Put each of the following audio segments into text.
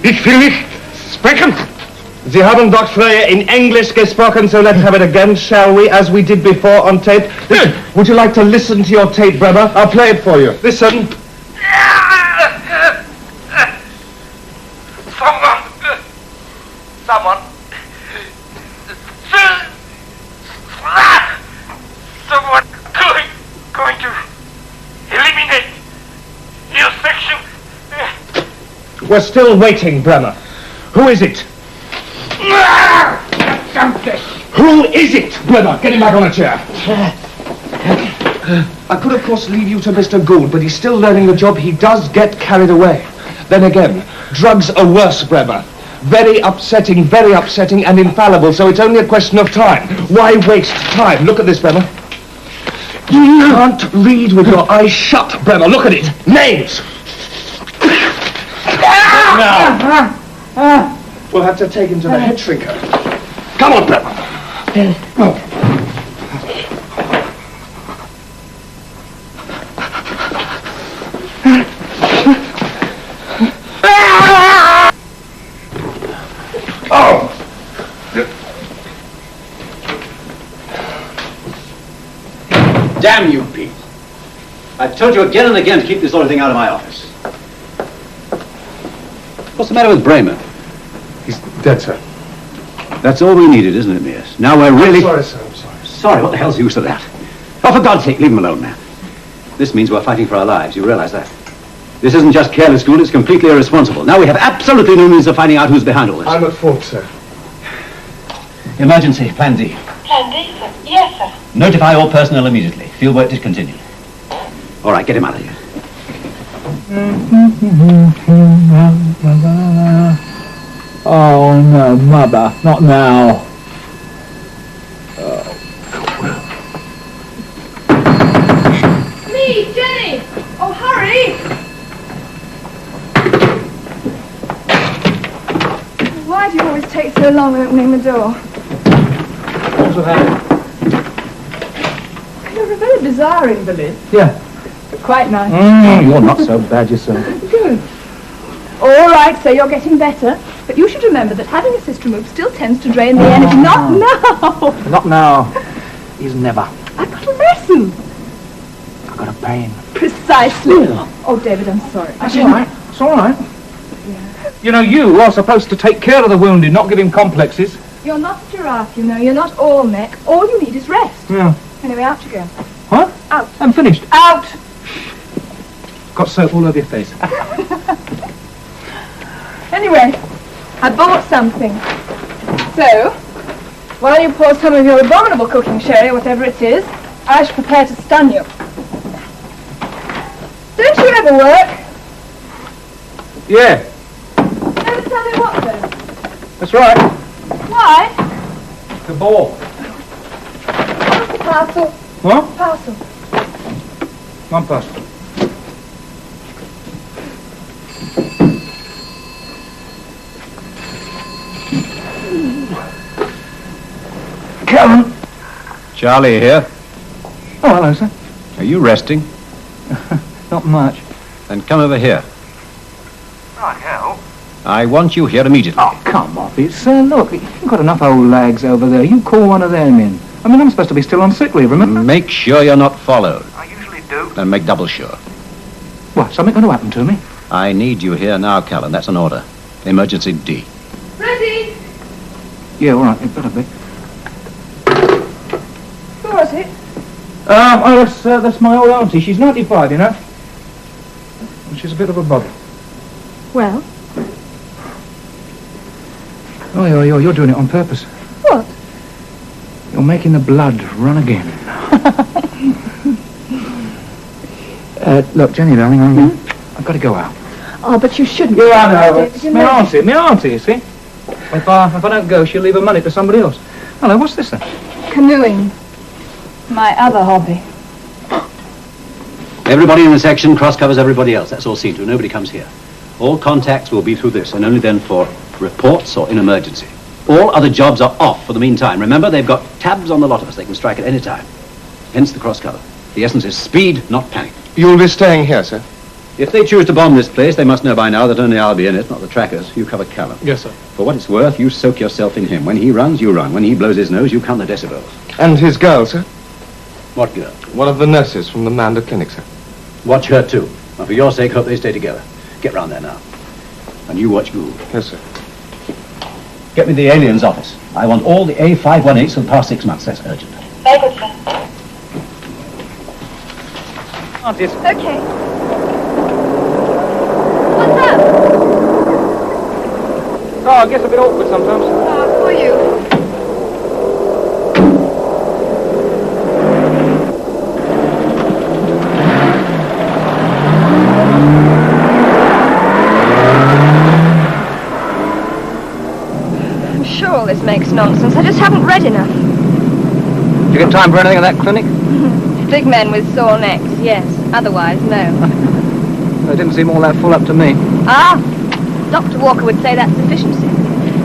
Ich will nicht sprechen. Sie haben Dr. Freya in English gesprochen, so let's have it again, shall we, as we did before on tape. Would you like to listen to your tape, Bremer? I'll play it for you. Listen. Someone going to eliminate your section. We're still waiting, Bremer. Who is it? Who is it, Bremer? Get him back on a chair. I could, of course, leave you to Mr. Gould, but he's still learning the job. He does get carried away. Then again, drugs are worse, Bremer. Very upsetting, and infallible, so it's only a question of time. Why waste time? Look at this, Bremer. You can't read with your eyes shut, Bremer. Look at it. Names. Now. We'll have to take him to the head shrinker. Come on, Bremer. Oh! Damn you, Pete. I've told you again and again to keep this sort of thing out of my office. What's the matter with Bremer? He's dead, sir. That's all we needed, isn't it, Mears? Now we're really... I'm sorry, sir, I'm sorry. Sorry, what the hell's the use of that? Oh, for God's sake, leave him alone, man. This means we're fighting for our lives, you realize that? This isn't just careless, Gould, it's completely irresponsible. Now we have absolutely no means of finding out who's behind all this. I'm at fault, sir. Emergency, Plan D. Plan D, sir? Yes, sir. Notify all personnel immediately. Field work discontinued. All right, get him out of here. Oh, no, Mother, not now. Me, Jenny! Oh, hurry! Why do you always take so long opening the door? What's the matter? You're a very bizarre invalid, Yeah. but quite nice. You're not so bad yourself. Good. All right, so you're getting better, but you should remember that having a cyst removed still tends to drain the energy. Not now! Not now. Is never. I've got a lesson. I've got a pain. Precisely. Oh, David, I'm sorry. That's all right. It's all right. You know, you are supposed to take care of the wounded, not give him complexes. You're not a giraffe, you know. You're not all neck. All you need is rest. Yeah. Anyway, out you go. What? Out. I'm finished. Out! Got soap all over your face. Anyway, I bought something. So, while you pour some of your abominable cooking sherry, whatever it is, I shall prepare to stun you. Don't you ever work? Yeah, Never tell me what, though. that's right. Why? The ball. What's the parcel? What? Parcel. One parcel. Callan. Charlie here. Oh, hello, sir. Are you resting? Not much. Then come over here. Right, hell. I want you here immediately. Oh, come off it, sir. Look, you've got enough old lags over there. You call one of them in. I mean, I'm supposed to be still on sick leave, remember? Make sure you're not followed. I usually do. Then make double sure. What, something going to happen to me? I need you here now, Callan. That's an order. Emergency D. Ready? Yeah, all right, it better be. Who was it? Oh, that's my old auntie. She's 95, you know. She's a bit of a bother. Well, Oh, you're doing it on purpose. what? You're making the blood run again. Look, Jenny, darling, I've got to go out. Oh, but you shouldn't. Yeah, I know. David, It's you my know. auntie, you see. If I don't go, she'll leave her money to somebody else. Hello, what's this then? Canoeing. My other hobby. Everybody in the section cross covers everybody else. That's all seen to. Nobody comes here. All contacts will be through this, and only then for reports or in emergency. All other jobs are off for the meantime. Remember, they've got tabs on the lot of us. They can strike at any time. Hence the cross cover. The essence is speed, not panic. You'll be staying here, sir? If they choose to bomb this place, they must know by now that only I'll be in it, not the trackers. You cover Callan. Yes, sir. For what it's worth, you soak yourself in him. When he runs, you run. When he blows his nose, you count the decibels. And his girl, sir? What girl? One of the nurses from the Manda clinic, sir. Watch her, too. And for your sake, hope they stay together. Get round there now. And you watch Gould. Yes, sir. Get me the aliens' office. I want all the A518s for the past 6 months. That's urgent. Very good, sir. Okay. What's up? Oh, I guess a bit awkward sometimes. Oh, for you. I'm sure all this makes nonsense. I just haven't read enough. Did you get time for anything at that clinic? Big men with sore necks, yes. Otherwise, no. They didn't seem all that full up to me. Ah, Dr. Walker would say that's efficiency.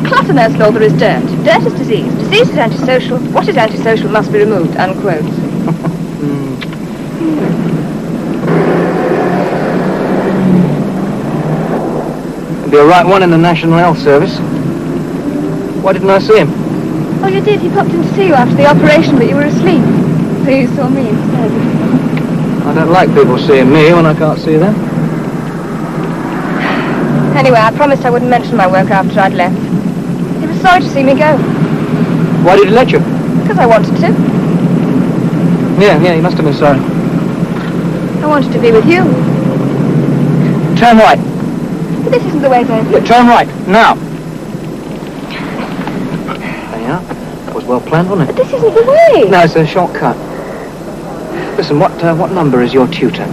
Clutter, nurse Lawther, is dirt. Dirt is disease. Disease is antisocial. What is antisocial must be removed, unquote. Be a right one in the National Health Service. Why didn't I see him? Oh, you did. He popped in to see you after the operation, but you were asleep. So you saw me instead. I don't like people seeing me when I can't see them. Anyway, I promised I wouldn't mention my work after I'd left. He was sorry to see me go. Why did he let you? Because I wanted to. Yeah, he must have been sorry. I wanted to be with you. Turn right. But this isn't the way, David. Yeah, turn right, now. There you are. That was well planned, wasn't it? But this isn't the way. No, it's a shortcut. Listen, what number is your tutor?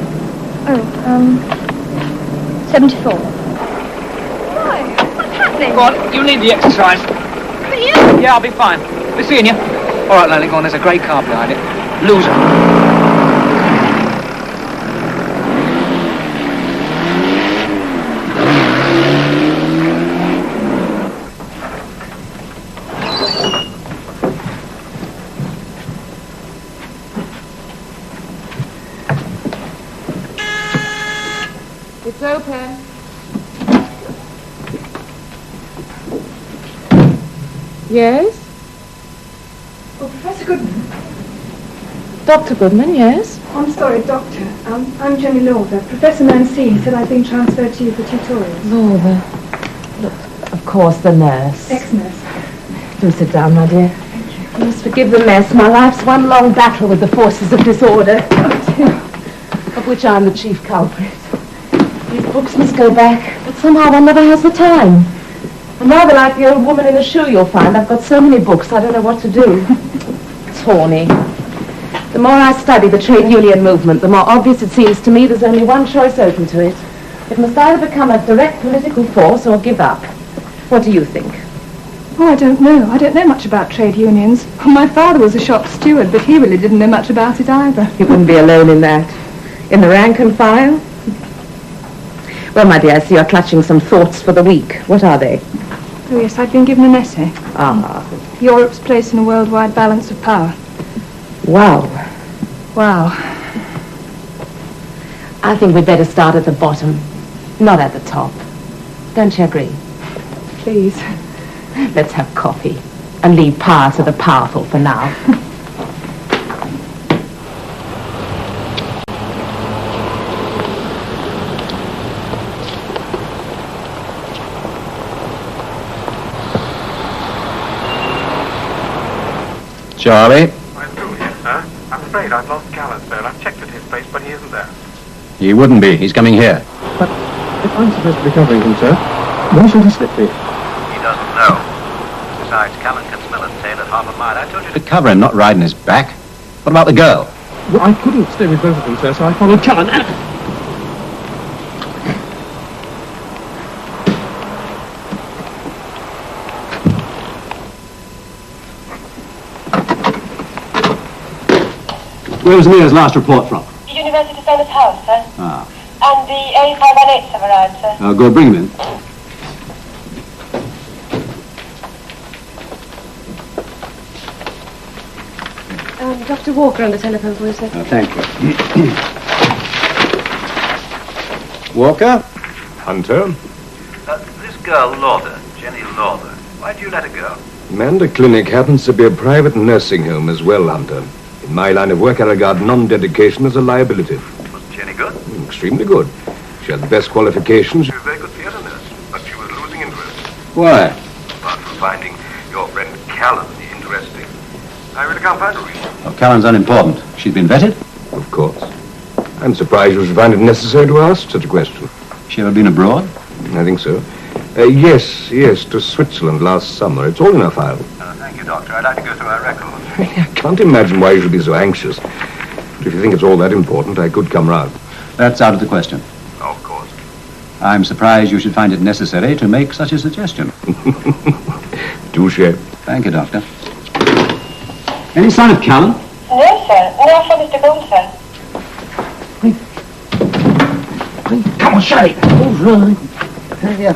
74. Why? What's happening? Go on, you need the exercise. But you... Yeah, I'll be fine. Be seeing you. All right, Lily, go on. There's a grey car behind it. Loser. It's open. Yes? Oh, Professor Goodman. Dr. Goodman, yes? I'm sorry, Doctor. I'm Jenny Lawther. Professor Mancini said I'd been transferred to you for tutorials. Lawther. Look, of course, the nurse. Ex-nurse. Do sit down, my dear. You must forgive the mess. My life's one long battle with the forces of disorder. Of which I'm the chief culprit. These books must go back, but somehow one never has the time. I'm rather like the old woman in the shoe, you'll find. I've got so many books, I don't know what to do. Tawny. The more I study the trade union movement, the more obvious it seems to me there's only one choice open to it. It must either become a direct political force or give up. What do you think? Oh, I don't know. I don't know much about trade unions. My father was a shop steward, but he really didn't know much about it either. You wouldn't be alone in that. In the rank and file? Well, my dear, I see you're clutching some thoughts for the week. What are they? Oh, yes, I've been given an essay. Ah. Europe's place in a worldwide balance of power. Wow. Wow. I think we'd better start at the bottom, not at the top. Don't you agree? Please. Let's have coffee and leave power to the powerful for now. Charlie? I'm through here, sir. I'm afraid I've lost Callan, sir. I've checked at his place, but he isn't there. He wouldn't be. He's coming here. But if I'm supposed to be covering him, sir, why should he slip me? He doesn't know. Besides, Callan can smell his tail at half a mile. I told you to cover him, not ride on his back. What about the girl? Well, I couldn't stay with both of them, sir, so I followed Callan. Where was Mia's last report from? The University Famous House, sir. Ah. And the A518s have arrived, sir. I'll go bring him in. Dr. Walker on the telephone for you, sir. Thank you. Walker? Hunter. This girl, Lauder, Jenny Lauder, why do you let her go? Manda Clinic happens to be a private nursing home as well, Hunter. In my line of work, I regard non-dedication as a liability. Was Jenny good? Extremely good. She had the best qualifications. She was a very good theatre nurse, but she was losing interest. Why? Apart from finding your friend Callan interesting, I really can't find a reason. Well, Callan's unimportant. She's been vetted? Of course. I'm surprised you should find it necessary to ask such a question. She ever been abroad? I think so. Yes, to Switzerland last summer. It's all in our file. Thank you, Doctor. I'd like to go through our records. I can't imagine why you should be so anxious. But if you think it's all that important, I could come round. That's out of the question. Oh, of course. I'm surprised you should find it necessary to make such a suggestion. Touche. Thank you, Doctor. Any sign of Callan? No, sir. No for Mr. Gould, sir. Come on, Sherry. All right. Here.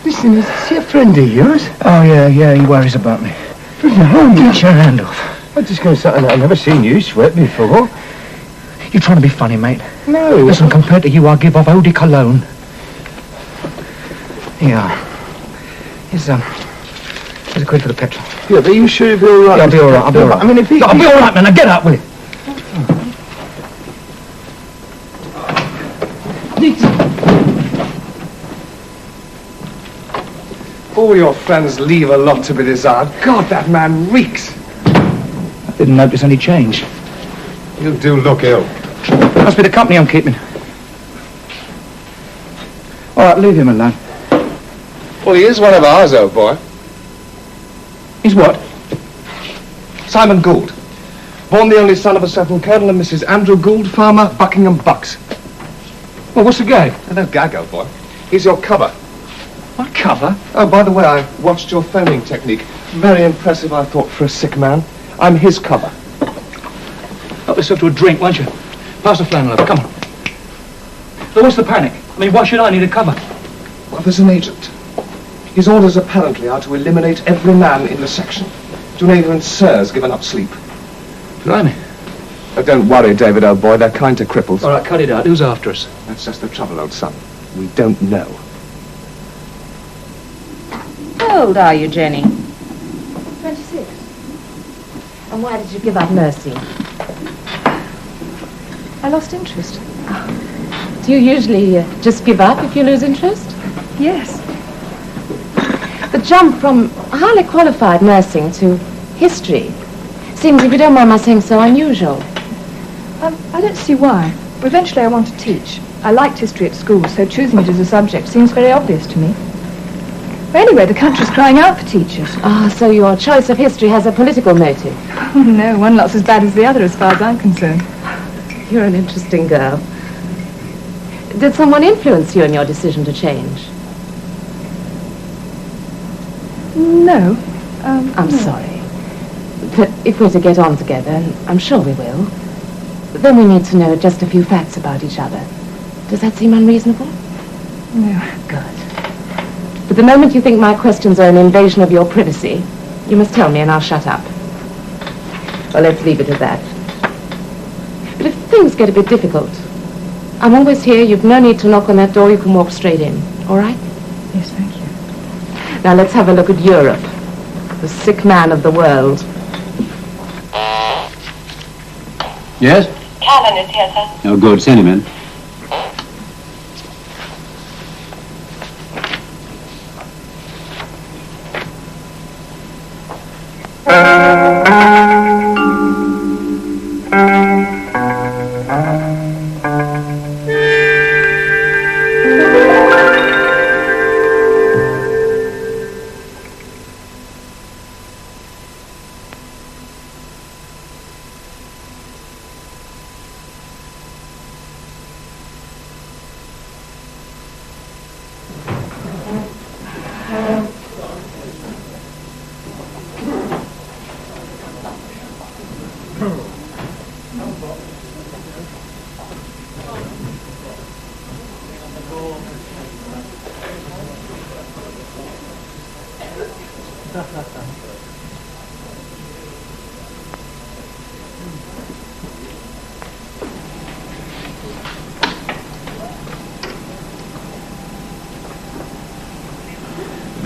Listen, is he a friend of yours? Oh, yeah, he worries about me. Get your hand off. I'm just going to say, I've never seen you sweat before. You're trying to be funny, mate. No. Listen, compared to you, I give off eau de cologne. Yeah. Here's a quid for the petrol. Yeah, but you sure you'll be all right? Yeah, I'll be all right, I'll be all right. I mean, if he... I'll be all right, man. Now get up, will you? All your friends leave a lot to be desired. God, that man reeks. I didn't notice any change. You do look ill. Must be the company I'm keeping. All right, leave him alone. Well, he is one of ours, old boy. He's what? Simon Gould. Born the only son of a certain Colonel and Mrs. Andrew Gould, farmer, Buckingham Bucks. Well, what's the gag? No gag, old boy. He's your cover. My cover? Oh, by the way, I watched your phoning technique. Very impressive, I thought, for a sick man. I'm his cover. Help yourself to a drink, won't you? Pass the flannel over, come on. So what's the panic? I mean, why should I need a cover? Well, there's an agent. His orders apparently are to eliminate every man in the section. Junaida and Sir's given up sleep. Blimey. Oh, don't worry, David, old boy. They're kind to cripples. All right, cut it out. Who's after us? That's just the trouble, old son. We don't know. How old are you, Jenny? 26. And why did you give up nursing? I lost interest. Do you usually just give up if you lose interest? Yes. The jump from highly qualified nursing to history seems, if you don't mind my saying so, unusual. I don't see why. Eventually I want to teach. I liked history at school, so choosing it as a subject seems very obvious to me. Anyway, the country's crying out for teachers. Ah, so your choice of history has a political motive. Oh, no, one lot's as bad as the other as far as I'm concerned. You're an interesting girl. Did someone influence you in your decision to change? No. I'm no. sorry. But if we're to get on together, and I'm sure we will, then we need to know just a few facts about each other. Does that seem unreasonable? No. Good. But the moment you think my questions are an invasion of your privacy, you must tell me and I'll shut up. Well, let's leave it at that. But if things get a bit difficult, I'm always here. You've no need to knock on that door. You can walk straight in. All right? Yes, thank you. Now let's have a look at Europe, the sick man of the world. Yes? Callan is here, sir. Oh, good. Send him in.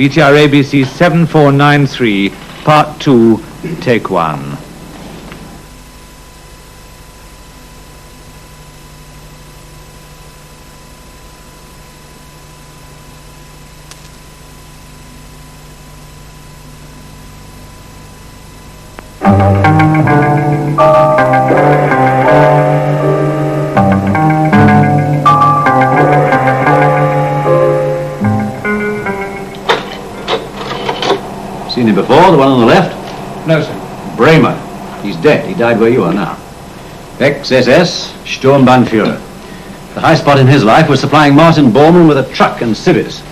VTR ABC 7493, Part 2, Take 1. Seen him before, the one on the left? No, sir. Bremer. He's dead. He died where you are now. Ex-SS, Sturmbannführer. The high spot in his life was supplying Martin Bormann with a truck and civvies.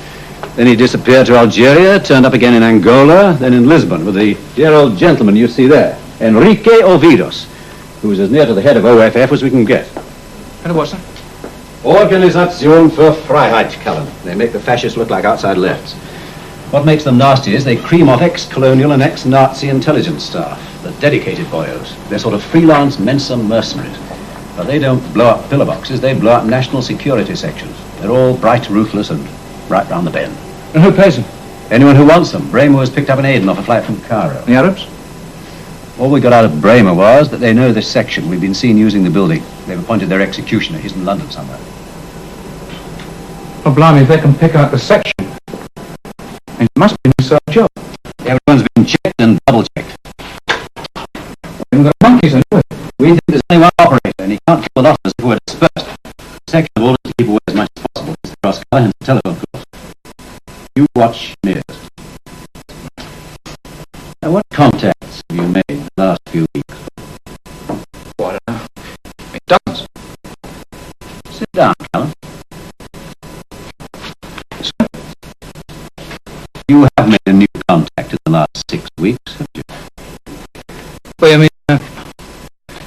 Then he disappeared to Algeria, turned up again in Angola, then in Lisbon with the dear old gentleman you see there, Enrique Ovidos, who is as near to the head of OFF as we can get. And what, sir? Organisation für Freiheit, Callan. They make the fascists look like outside lefts. What makes them nasty is they cream off ex-colonial and ex-Nazi intelligence staff, the dedicated boyos. They're sort of freelance Mensa mercenaries. But they don't blow up pillar boxes, they blow up national security sections. They're all bright, ruthless, and right round the bend. And who pays them? Anyone who wants them. Bremer was picked up in Aden off a flight from Cairo. The Arabs? All we got out of Bremer was that they know this section. We've been seen using the building. They've appointed their executioner. He's in London somewhere. Oh, blimey, if they can pick out the section. It must be an inside job. Everyone's been checked and double-checked. We've got monkeys in it. We think there's only one operator, and he can't kill a lot of us if we're dispersed. The section of all the people away as much as possible. It's the cross-color and the telephone calls. You watch nears. Now, what contacts have you made in the last few weeks? Oh, I don't know. It does. Sit down, Callan. You have made a new contact in the last 6 weeks, haven't you? Well, I mean,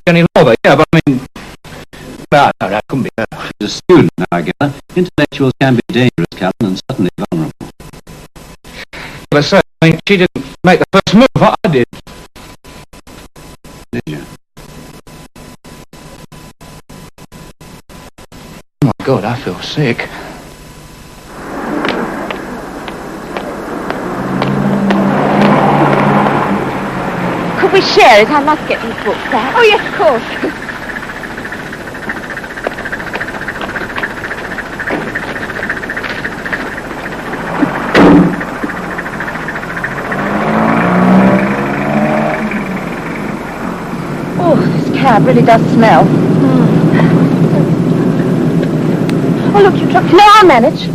Jenny Lawler, yeah, but I mean... No, that couldn't be her. She's a student now, I gather. Intellectuals can be dangerous, Callan, and certainly vulnerable. But, sir, I mean, she didn't make the first move. I did. Did you? Oh, my God, I feel sick. Could we share it? I must get these books back. Oh, yes, of course. Oh, this cab really does smell. Oh, look, you dropped... No, I'll manage.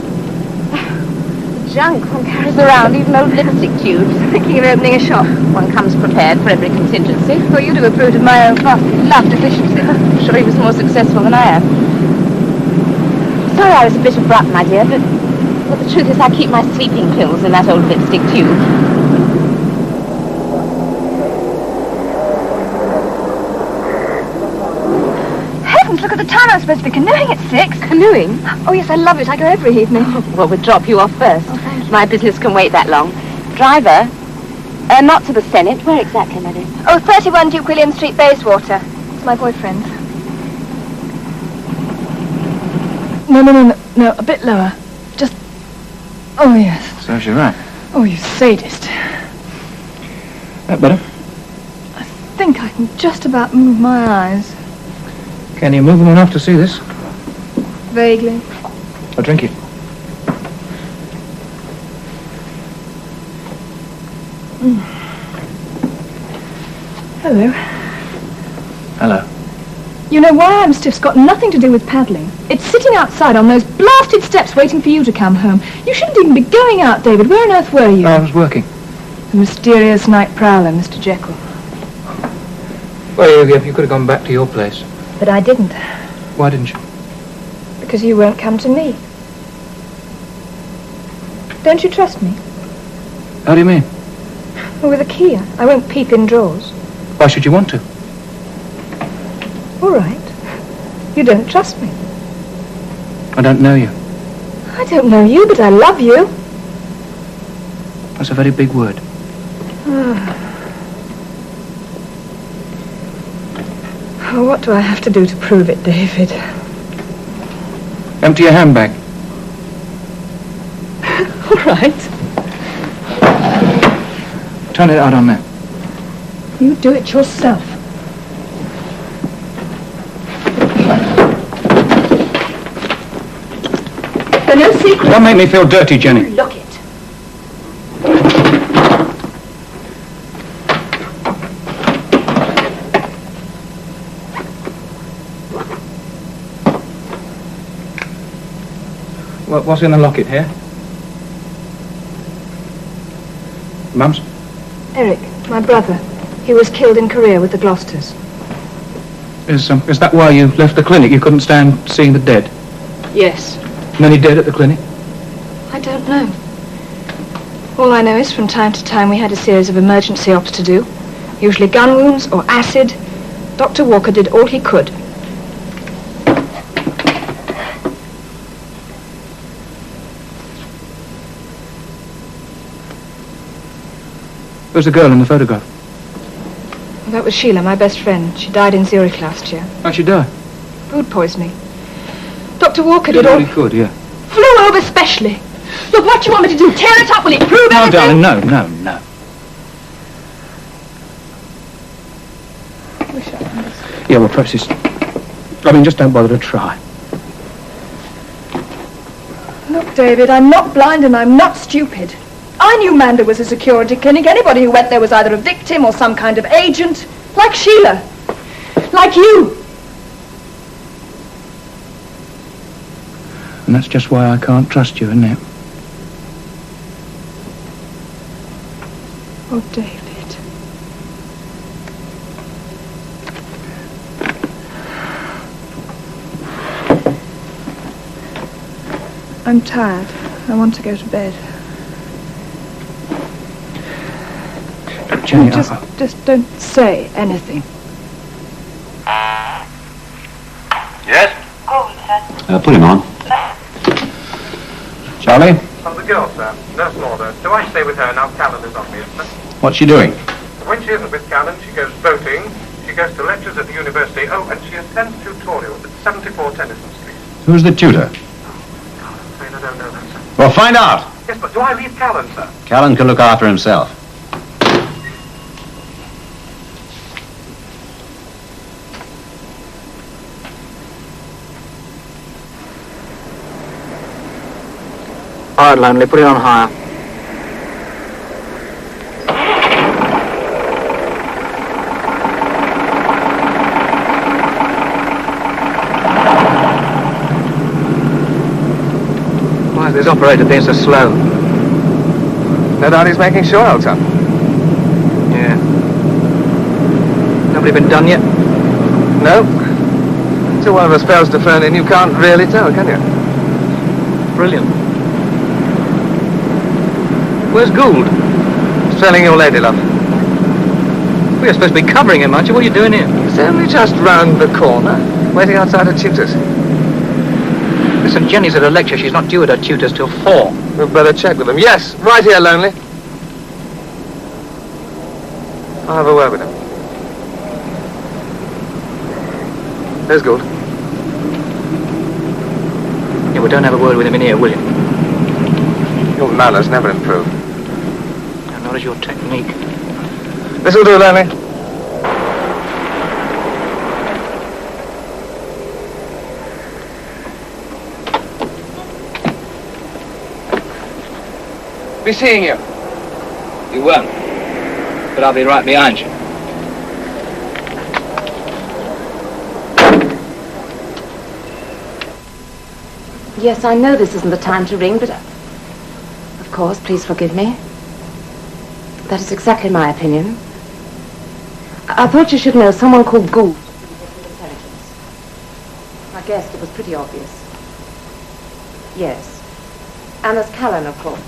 Junk one carries around, even old lipstick tubes. Thinking of opening a shop. One comes prepared for every contingency. Well, you'd have approved of my own class. Loved efficiency. I'm sure he was more successful than I am. Sorry I was a bit abrupt, my dear, but well, the truth is I keep my sleeping pills in that old lipstick tube. Heavens, look at the time. I'm supposed to be canoeing at 6. Canoeing? Oh, yes, I love it. I go every evening. Well, we'll drop you off first. Oh, thank you. My business can wait that long. Driver, not to the Senate. Where exactly, my dear? Oh, 31 Duke William Street, Bayswater. It's my boyfriend. No, a bit lower. Just... Oh, yes. Serves you right. Oh, you sadist. That better? I think I can just about move my eyes. Can you move them enough to see this? Vaguely. I'll drink it. Hello. Hello. You know, why I'm stiff's got nothing to do with paddling. It's sitting outside on those blasted steps waiting for you to come home. You shouldn't even be going out, David. Where on earth were you? I was working. The mysterious night prowler, Mr. Jekyll. Well, you could have gone back to your place. But I didn't. Why didn't you? Because you won't come to me. Don't you trust me? How do you mean? Well, with a key, I won't peep in drawers. Why should you want to? All right. You don't trust me. I don't know you. I don't know you, but I love you. That's a very big word. Oh, what do I have to do to prove it, David? Empty your handbag. All right. Turn it out on there. You do it yourself. There are no secrets. Don't make me feel dirty, Jenny. Look it. What's in the locket here? Mum's? Eric, my brother. He was killed in Korea with the Gloucesters. Is that why you left the clinic? You couldn't stand seeing the dead? Yes. Many dead at the clinic? I don't know. All I know is from time to time we had a series of emergency ops to do. Usually gun wounds or acid. Dr. Walker did all he could. Who's the girl in the photograph? That was Sheila, my best friend. She died in Zurich last year. How'd she die? Food poisoning. Dr. Walker Did did all... he could, yeah. Flew over specially. Look, what do you want me to do? Tear it up? Will it prove No, anything? darling, no. Yeah, well, perhaps it's... I mean, just don't bother to try. Look, David, I'm not blind and I'm not stupid. I knew Manda was a security clinic. Anybody who went there was either a victim or some kind of agent. Like Sheila. Like you. And that's just why I can't trust you, isn't it? Oh, David. I'm tired. I want to go to bed. Jenny, Just don't say anything. Yes? Gould, sir. Put him on. Charlie? The girl, sir. Nurse Lauder. Do I stay with her now Callan is on me, isn't it? What's she doing? When she isn't with Callan, she goes boating, she goes to lectures at the university, oh, and she attends tutorials at 74 Tennyson Street. Who's the tutor? I'm afraid I don't know that, sir. Well, find out. Yes, but do I leave Callan, sir? Callan can look after himself. All right, Lonely, put it on higher. Why is this operator being so slow? No doubt he's making sure, old chap. Yeah. Nobody been done yet? No. Until one of us fails to phone in, you can't really tell, can you? Brilliant. Where's Gould? Selling your lady love. We're supposed to be covering him, aren't you? What are you doing here? He's only just round the corner, waiting outside her tutor's. Listen, Jenny's at a lecture. She's not due at her tutor's till 4. We'd better check with him. Yes, right here, Lonely. I'll have a word with him. There's Gould. Yeah, well, don't have a word with him in here, will you? Your manners never improve. And not as your technique. This'll do, Lonely. Be seeing you. You won't. But I'll be right behind you. Yes, I know this isn't the time to ring, but... Of course, please forgive me. That is exactly my opinion. I thought you should know someone called Gould. Intelligence. I guessed it was pretty obvious. Yes. And there's Callan, of course.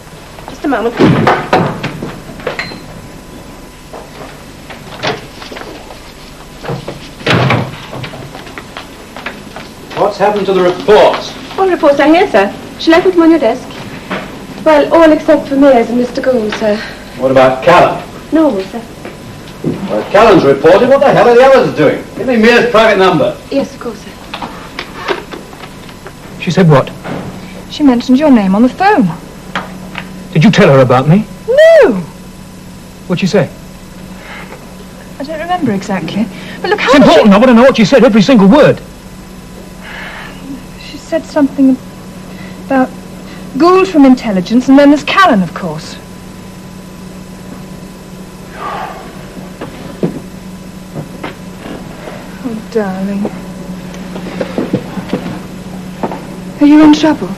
Just a moment. What's happened to the reports? All reports are here, sir. Shall I put them on your desk? Well, all except for Mears and Mr. Gould, sir. What about Callan? No, sir. Well, if Callan's reported, what the hell are the others doing? Give me Mears' private number. Yes, of course, sir. She said what? She mentioned your name on the phone. Did you tell her about me? No. What'd she say? I don't remember exactly. But look, how It's important. I want to know what she said, every single word. She said something about Gould from intelligence, and then there's Callan, of course. Oh, darling. Are you in trouble?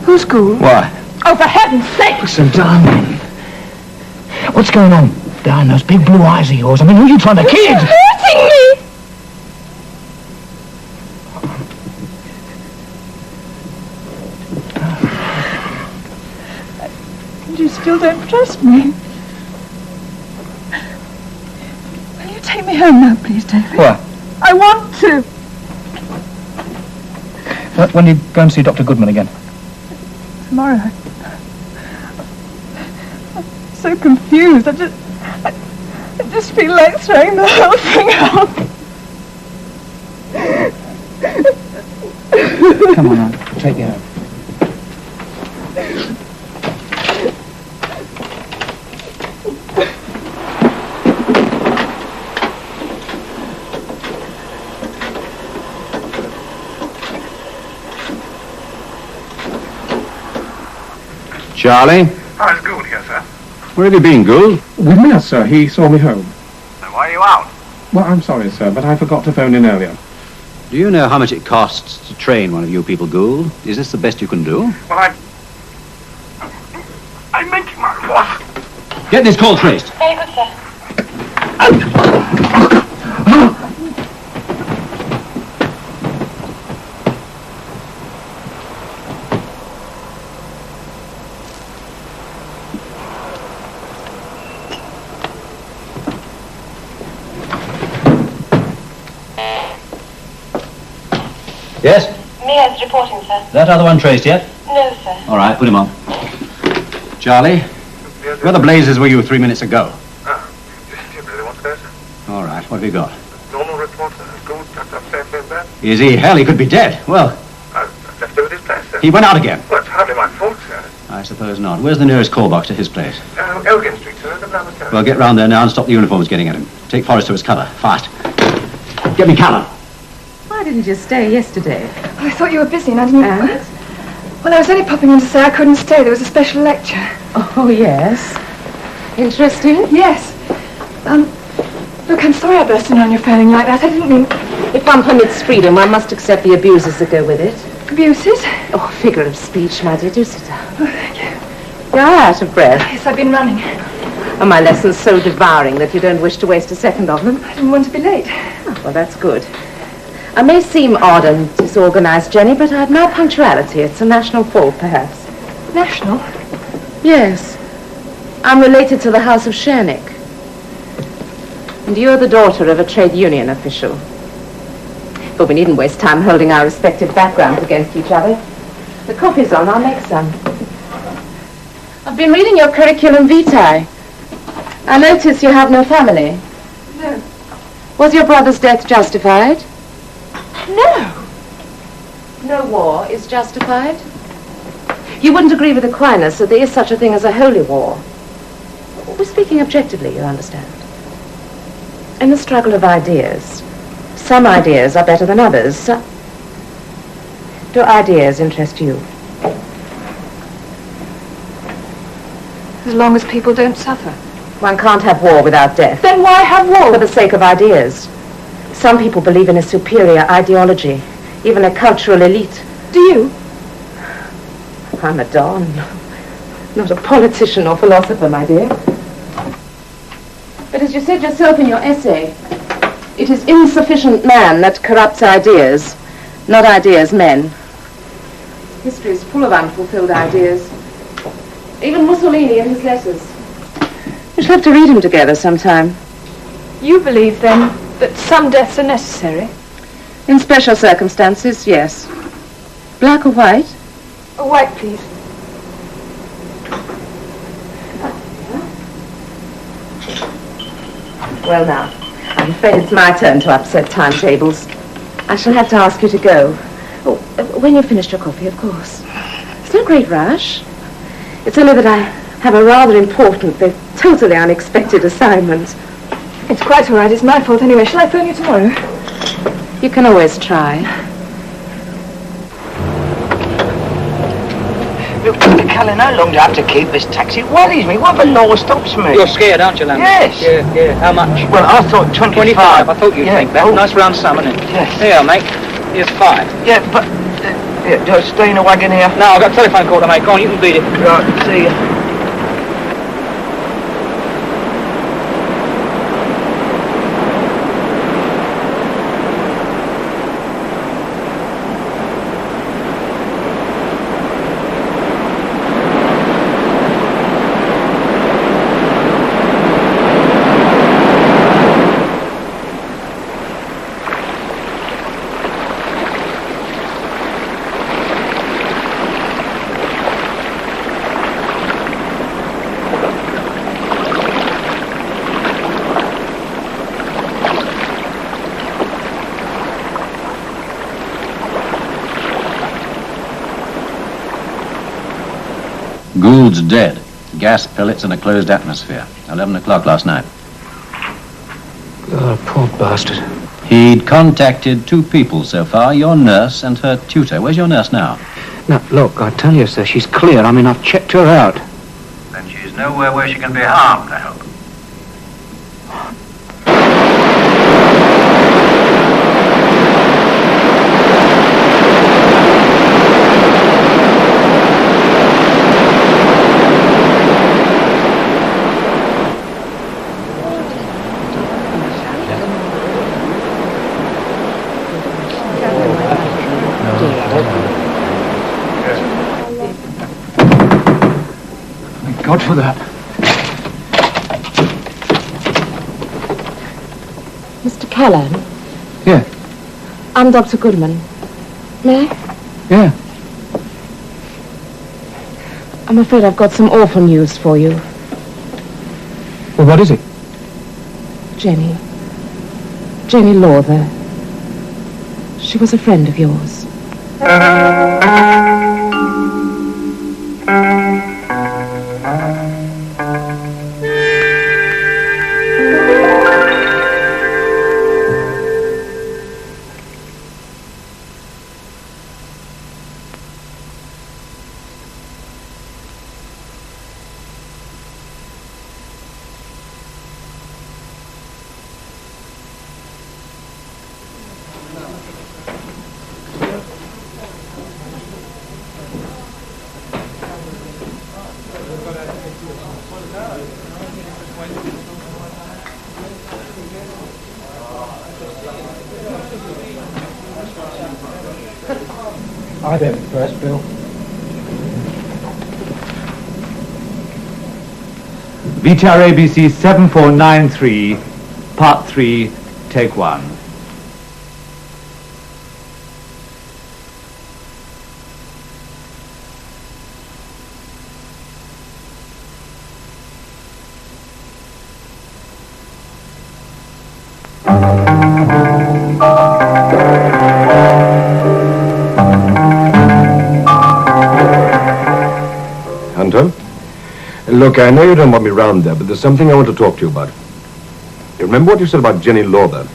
Who's Gould? Why? Oh, for heaven's sake! Listen, darling. What's going on behind those big blue eyes of yours? I mean, who are you trying to kid? You're hurting me! And you still don't trust me. Will you take me home now, please, David? What? I want to. When do you go and see Dr. Goodman again? Tomorrow. I'm so confused. I just feel like throwing the whole thing out. Come on, Aunt. I'll take you home. Charlie? How's Gould here, sir? Where have you been, Gould? With me, sir. He saw me home. So why are you out? Well, I'm sorry, sir, but I forgot to phone in earlier. Do you know how much it costs to train one of you people, Gould? Is this the best you can do? Well, I'm making my what? Get this call traced. Very good, sir. Yes? Mia's reporting, sir. That other one traced yet? No, sir. All right, put him on. Charlie, where the blazes were you 3 minutes ago? Do you really want to go, sir? All right, what have you got? Normal report, sir. Gould tucked up safely in bed. Is he? Hell, he could be dead. Well, I've left him at his place, sir. he went out again. Well, it's hardly my fault, sir. I suppose not. Where's the nearest call box to his place? Elgin Street, sir. The Laboratory. Well, get round there now and stop the uniforms getting at him. Take Forrest to his cover. Fast. Get me Callan. Why didn't you stay yesterday? I thought you were busy and I didn't... And? Well, I was only popping in to say I couldn't stay. There was a special lecture. Oh, yes. Interesting? Yes. Look, I'm sorry I burst in on you phoning like that. I didn't mean... If one permits freedom, one must accept the abuses that go with it. Abuses? Oh, figure of speech, my dear. Do sit down. Oh, thank you. You're out of breath. Yes, I've been running. Are my lessons so devouring that you don't wish to waste a second of them? I didn't want to be late. Oh, well, that's good. I may seem odd and disorganized, Jenny, but I've no punctuality. It's a national fault, perhaps. National? Yes. I'm related to the House of Schernick. And you're the daughter of a trade union official. But we needn't waste time holding our respective backgrounds against each other. The coffee's on, I'll make some. I've been reading your curriculum vitae. I notice you have no family. No. Was your brother's death justified? No. No war is justified? You wouldn't agree with Aquinas that there is such a thing as a holy war. We're speaking objectively, you understand. In the struggle of ideas, some ideas are better than others. Do ideas interest you? As long as people don't suffer. One can't have war without death. Then why have war? For the sake of ideas. Some people believe in a superior ideology, even a cultural elite. Do you? I'm a don, not a politician or philosopher, my dear. But as you said yourself in your essay, it is insufficient man that corrupts ideas, not ideas men. History is full of unfulfilled ideas. Even Mussolini in his letters. We shall have to read them together sometime. You believe, then, that some deaths are necessary? In special circumstances, yes. Black or white? A white, please. Well now, I'm afraid it's my turn to upset timetables. I shall have to ask you to go. Oh, when you've finished your coffee, of course. It's no great rush. It's only that I have a rather important, though totally unexpected assignment. It's quite all right. It's my fault anyway. Shall I phone you tomorrow? You can always try. Look, Mr. Callan, how long do I have to keep this taxi? It worries me. What if the law stops me? You're scared, aren't you, Lambert? Yes. Yeah. How much? Well, I thought 25. 25. I thought you'd think that. Oh. Nice round sum, isn't it? Yes. Here, mate. Here's 5. Yeah, but... do I stay in a wagon here? No, I've got a telephone call to make. Go on, you can beat it. Right, see ya. Gould's dead. Gas pellets in a closed atmosphere. 11 o'clock last night. Oh, poor bastard. He'd contacted 2 people so far, your nurse and her tutor. Where's your nurse now? Now, look, I tell you, sir, she's clear. I mean, I've checked her out. Then she's nowhere where she can be harmed, I hope. God for that. Mr. Callan? Yeah. I'm Dr. Goodman. May I? Yeah. I'm afraid I've got some awful news for you. Well, what is it? Jenny. Jenny Lawther. She was a friend of yours. I bet first, Bill. VTR ABC 7493, Part 3, Take 1. Hunter? Look, I know you don't want me round there, but there's something I want to talk to you about. You remember what you said about Jenny Lawther?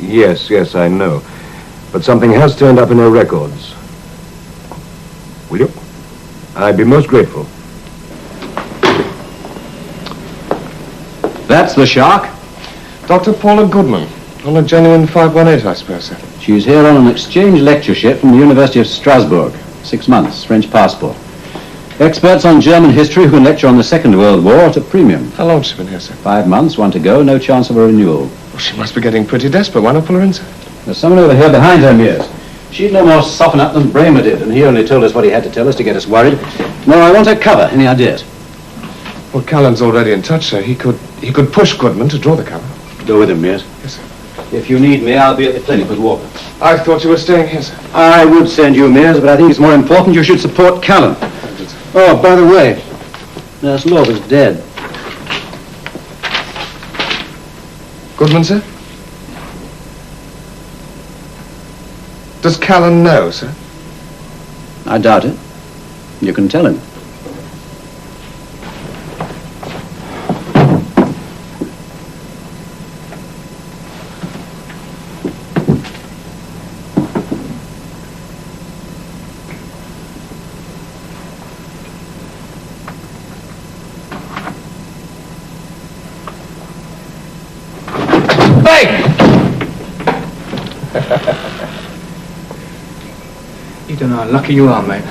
Yes, I know. But something has turned up in her records. Will you? I'd be most grateful. That's the shark. Dr. Paula Goodman, on a genuine 518, I suppose, sir. She's here on an exchange lectureship from the University of Strasbourg. 6 months, French passport. Experts on German history who can lecture on the Second World War at a premium. How long has she been here, sir? 5 months, 1 to go, no chance of a renewal. Well, she must be getting pretty desperate. Why not pull her in, sir? There's someone over here behind her, Mears. She'd no more soften up than Bramer did, and he only told us what he had to tell us to get us worried. No, I want her cover. Any ideas? Well, Callan's already in touch, sir. He could push Goodman to draw the cover. Go with him, Mears. Yes, sir. If you need me, I'll be at the clinic with Walker. I thought you were staying here, sir. I would send you, Mears, but I think it's more important you should support Callan. Oh, by the way, Nurse Lawther's dead. Goodman, sir? Does Callan know, sir? I doubt it. You can tell him. You don't know how lucky you are, mate.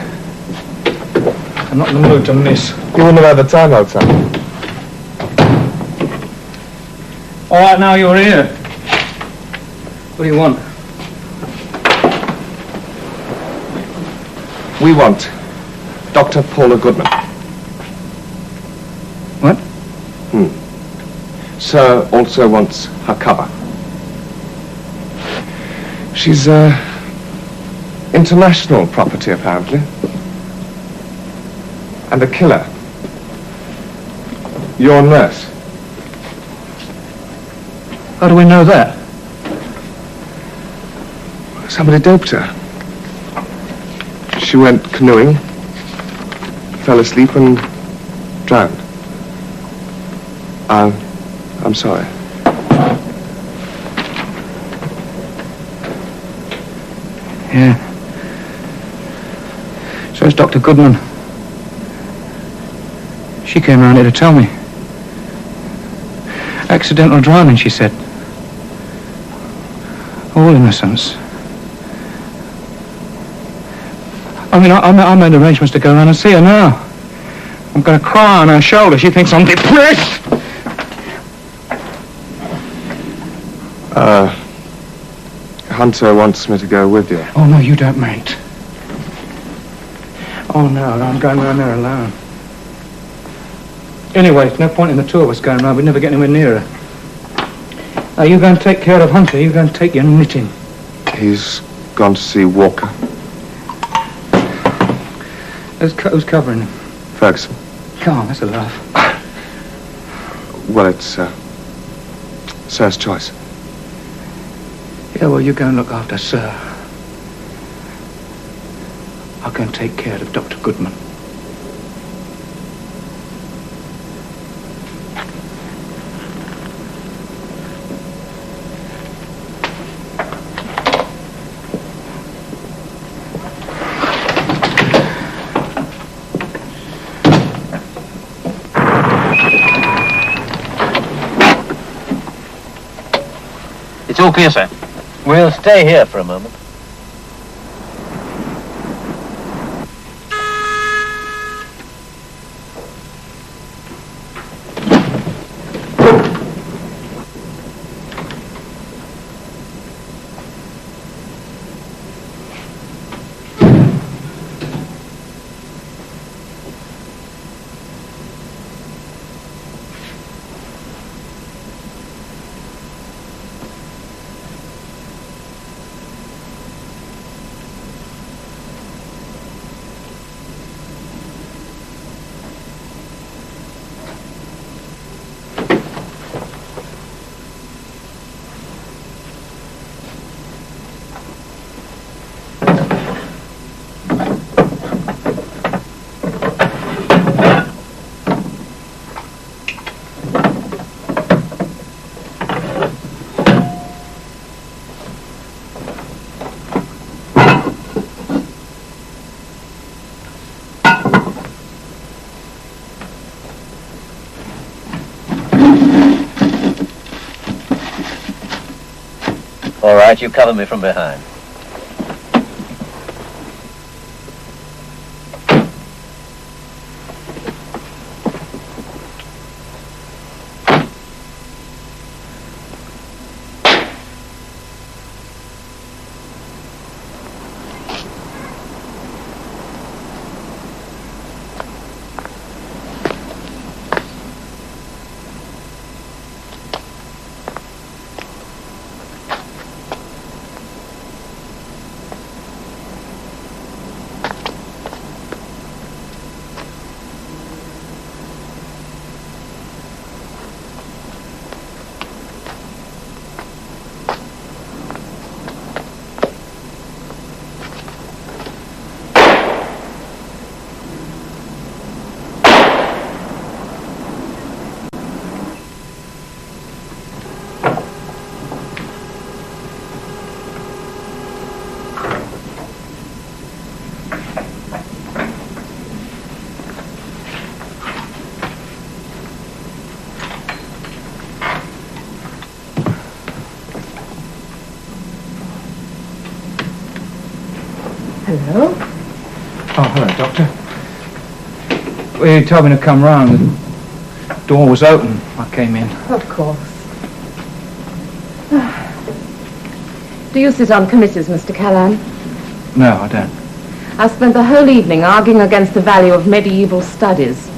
I'm not in the mood to miss. You wouldn't have had the time, old son. All right, now you're here. What do you want? We want Dr. Paula Goodman. What? Sir also wants her cover. She's, international property, apparently. And a killer. Your nurse. How do we know that? Somebody doped her. She went canoeing, fell asleep and drowned. I'm sorry. Yeah. So it's Dr. Goodman. She came round here to tell me. Accidental drowning, she said. All innocence. I mean, I made arrangements to go around and see her now. I'm going to cry on her shoulder. She thinks I'm depressed. Hunter wants me to go with you. Oh, no, you don't, mate. Oh, no, I'm going around there alone. Anyway, there's no point in the two of us going around. We'd never get anywhere near her. Now, you go and take care of Hunter. You go and take your knitting. He's gone to see Walker. Who's covering him? Ferguson. Come on, that's a laugh. Well, it's, Sir's choice. Yeah, well, you go and look after Sir. I'll go and take care of Dr. Goodman. It's all clear, sir. We'll stay here for a moment. All right, you cover me from behind. Hello. Oh, hello, Doctor. Well, you told me to come round. The door was open. I came in. Of course. Do you sit on committees, Mr. Callan? No, I don't. I spent the whole evening arguing against the value of medieval studies.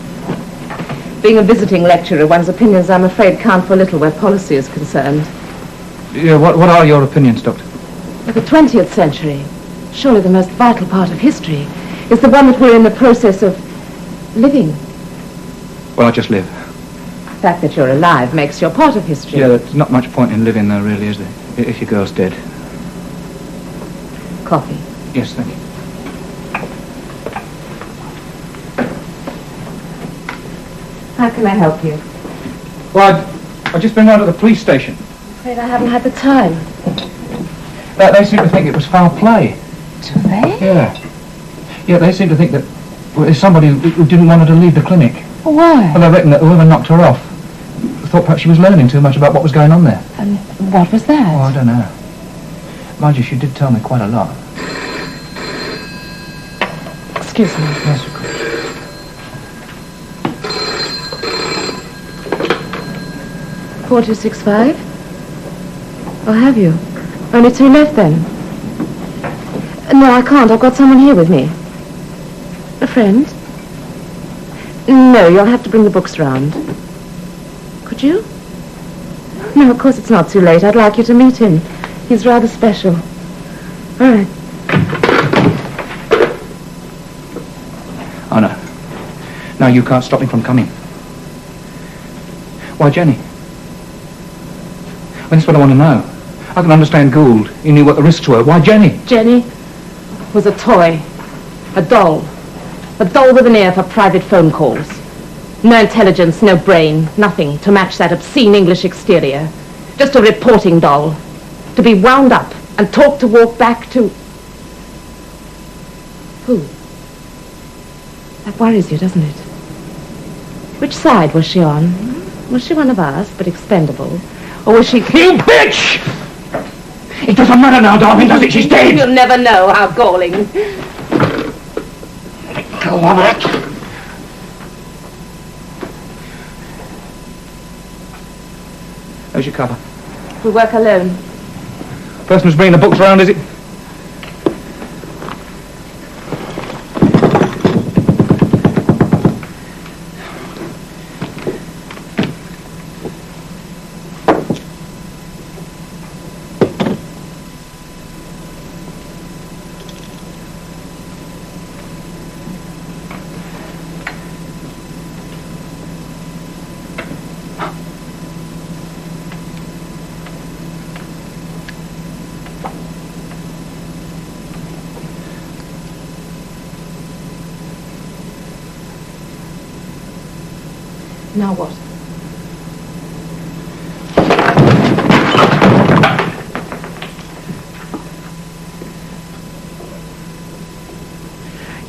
Being a visiting lecturer, one's opinions, I'm afraid, count for little where policy is concerned. Yeah, what are your opinions, Doctor? The 20th century, surely the most vital part of history, is the one that we're in the process of living. Well, I just live. The fact that you're alive makes you a part of history. Yeah, there's not much point in living, though, really, is there? If your girl's dead. Coffee. Yes, thank you. How can I help you? Well, I've just been round to the police station. I'm afraid I haven't had the time. They seem to think it was foul play. Do they? Yeah. Yeah, they seem to think that there's somebody who didn't want her to leave the clinic. Why? Well, I reckon that whoever knocked her off thought perhaps she was learning too much about what was going on there. And what was that? Oh, I don't know. Mind you, she did tell me quite a lot. Excuse me. Yes, of course. $4,265? Oh, have you? Only two left then? No, I can't. I've got someone here with me. A friend? No, you'll have to bring the books round. Could you? No, of course it's not too late. I'd like you to meet him. He's rather special. All right. Oh, no. No, you can't stop me from coming. Why, Jenny? Well, that's what I want to know. I can understand Gould. He knew what the risks were. Why Jenny? Jenny was a toy. A doll. A doll with an ear for private phone calls. No intelligence, no brain, nothing to match that obscene English exterior. Just a reporting doll. To be wound up and taught to walk back to... Who? That worries you, doesn't it? Which side was she on? Was she one of us, but expendable? Or was she... You bitch! It doesn't matter now, darling, does it? She's dead! You'll never know how galling. Go on it. There's your cover. We work alone. Person who's bringing the books round, is it? Now what?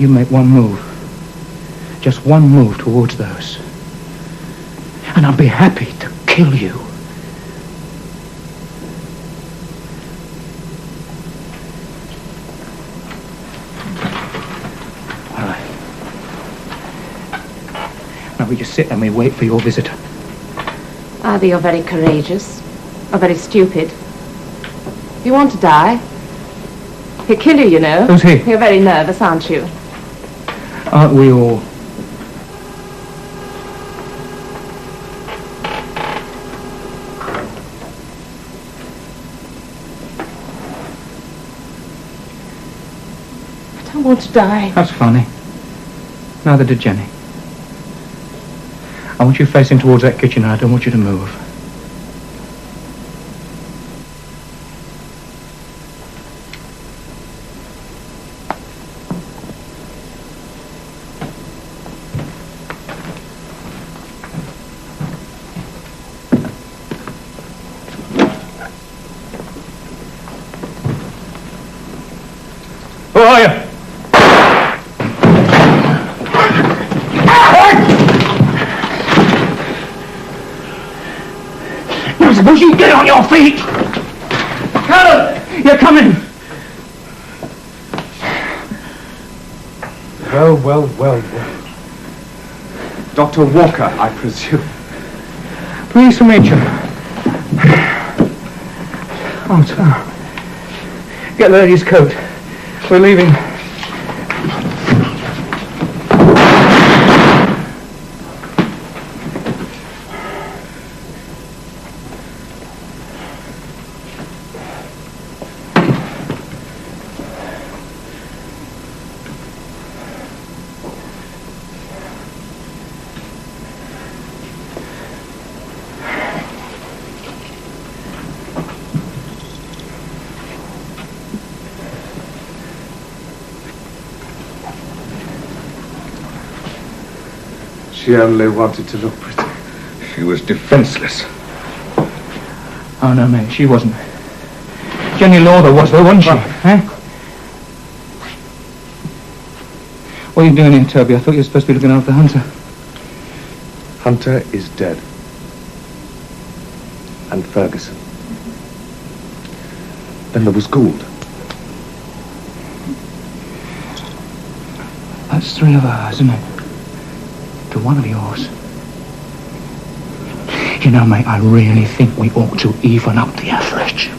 You make one move. Just one move towards those. And I'll be happy to kill you. All right. Now we just sit and we wait for your visitor. Either you're very courageous or very stupid. If you want to die, he'll kill you, you know. Who's he? You're very nervous, aren't you? Aren't we all? I don't want to die. That's funny. Neither did Jenny. I want you facing towards that kitchen and I don't want you to move. Who are you? Now suppose you get on your feet. Callan, you're coming. Well, well, well, well. Dr. Walker, I presume. Pleased to meet you. Oh, Tom. Get the lady's coat. We're leaving. She only wanted to look pretty. She was defenseless. Oh, no, mate, she wasn't. Jenny Lawther was, though, wasn't she? Eh? What are you doing here, Toby? I thought you were supposed to be looking after Hunter. Hunter is dead. And Ferguson. Then there was Gould. That's 3 of ours, isn't it? To 1 of yours. You know, mate, I really think we ought to even up the average.